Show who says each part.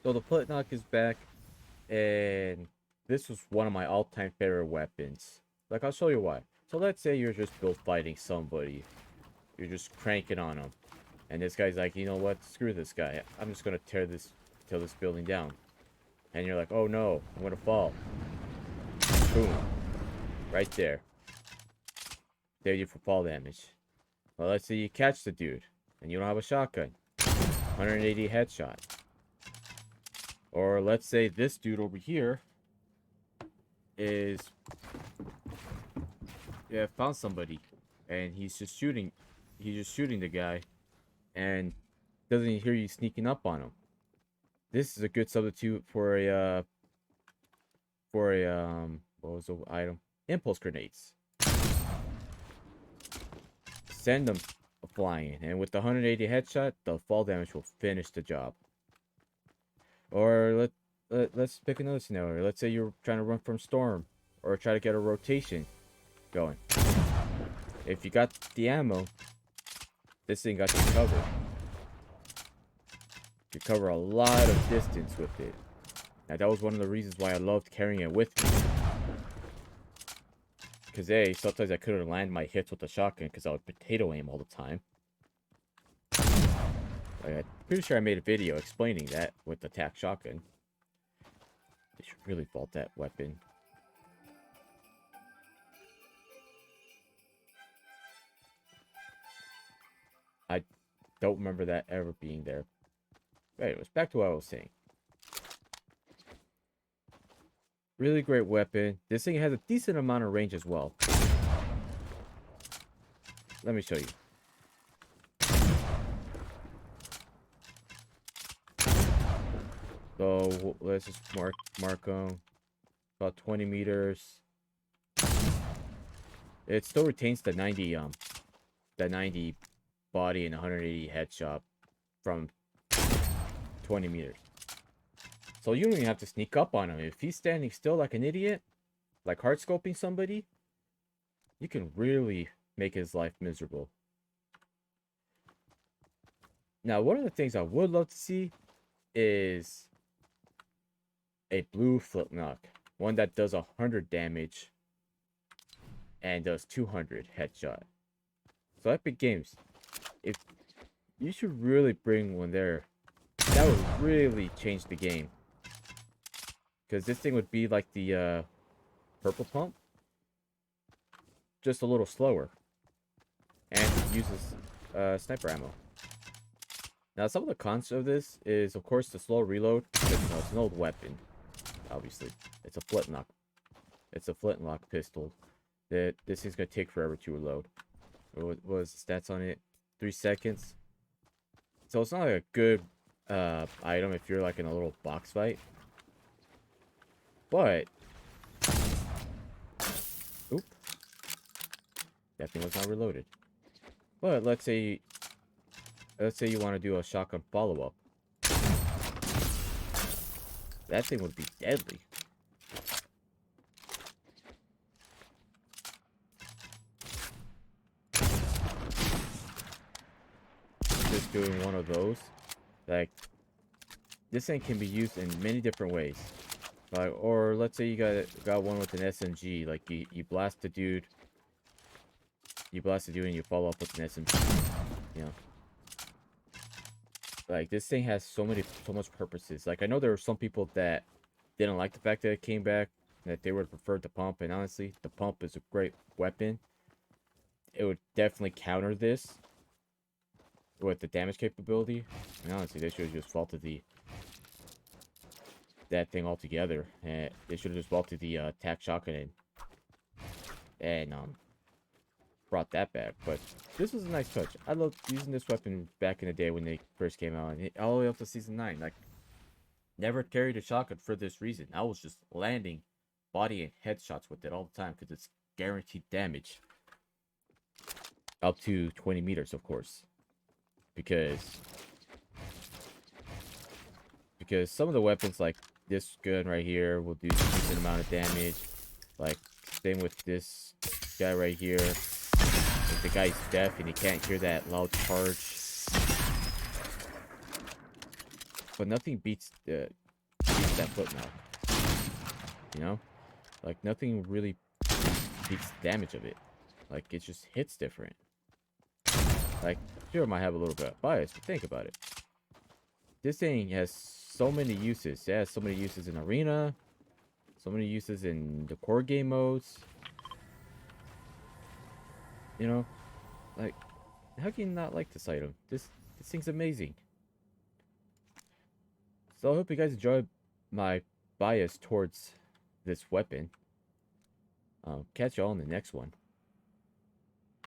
Speaker 1: So the Flint Knock is back, and this was one of my all-time favorite weapons. Like, I'll show you why. So let's say you're just build fighting somebody. You're just cranking on them. And this guy's like, you know what? Screw this guy. I'm just going to tear this building down. And you're like, oh no, I'm going to fall. Boom. Right there. There you for fall damage. Well, let's say you catch the dude. And you don't have a shotgun. 180 headshot. Or let's say this dude over here is... yeah, found somebody. And he's just shooting the guy. And doesn't hear you sneaking up on him. This is a good substitute for a what was the item? Impulse grenades. Send them flying, and with the 180 headshot, the fall damage will finish the job. Or let's pick another scenario. Let's say you're trying to run from storm, or try to get a rotation going. If you got the ammo, this thing got you covered. You cover a lot of distance with it. Now that was one of the reasons why I loved carrying it with me. Because sometimes I couldn't land my hits with the shotgun because I would potato aim all the time. Like, I'm pretty sure I made a video explaining that with the tac shotgun. They should really vault that weapon. I don't remember that ever being there. But anyways, back to what I was saying. Really great weapon. This thing has a decent amount of range as well. Let me show you. So let's just mark them. About 20 meters. It still retains the 90 body and 180 headshot from 20 meters. So you don't even have to sneak up on him. If he's standing still like an idiot, like hard scoping somebody, you can really make his life miserable. Now, one of the things I would love to see is a blue Flint Knock. One that does 100 damage and does 200 headshot. So Epic Games, if you should really bring one there, that would really change the game. Because this thing would be like the purple pump, just a little slower, and it uses sniper ammo. Now, some of the cons of this is, of course, the slow reload. Because, it's an old weapon, obviously. It's a Flint Knock. It's a Flint Knock pistol. That this thing's gonna take forever to reload. What was the stats on it? 3 seconds. So it's not like a good item if you're like in a little box fight. But, oop, that thing was not reloaded. But let's say you want to do a shotgun follow-up. That thing would be deadly. Just doing one of those, like, this thing can be used in many different ways. Like, or let's say you got one with an SMG, like you blast the dude, and you follow up with an SMG. You know, like this thing has so much purposes. Like, I know there were some people that didn't like the fact that it came back, that they would prefer the pump, and honestly, the pump is a great weapon. It would definitely counter this with the damage capability. And honestly, they should have just vaulted that thing altogether, and they should have just vaulted the tac shotgun and brought that back. But this was a nice touch. I loved using this weapon back in the day when they first came out, and all the way up to season 9. Like, never carried a shotgun for this reason. I was just landing body and headshots with it all the time because it's guaranteed damage up to 20 meters, of course, because some of the weapons, like this gun right here, will do a decent amount of damage. Like, same with this guy right here. If the guy's deaf and he can't hear that loud charge, But nothing beats that Flint Knock. You know? Like, nothing really beats the damage of it. Like, it just hits different. Like, sure, it might have a little bit of bias, but think about it. This thing has so many uses. It has so many uses in Arena. So many uses in the core game modes. You know? Like, how can you not like this item? This thing's amazing. So I hope you guys enjoyed my bias towards this weapon. Catch y'all in the next one.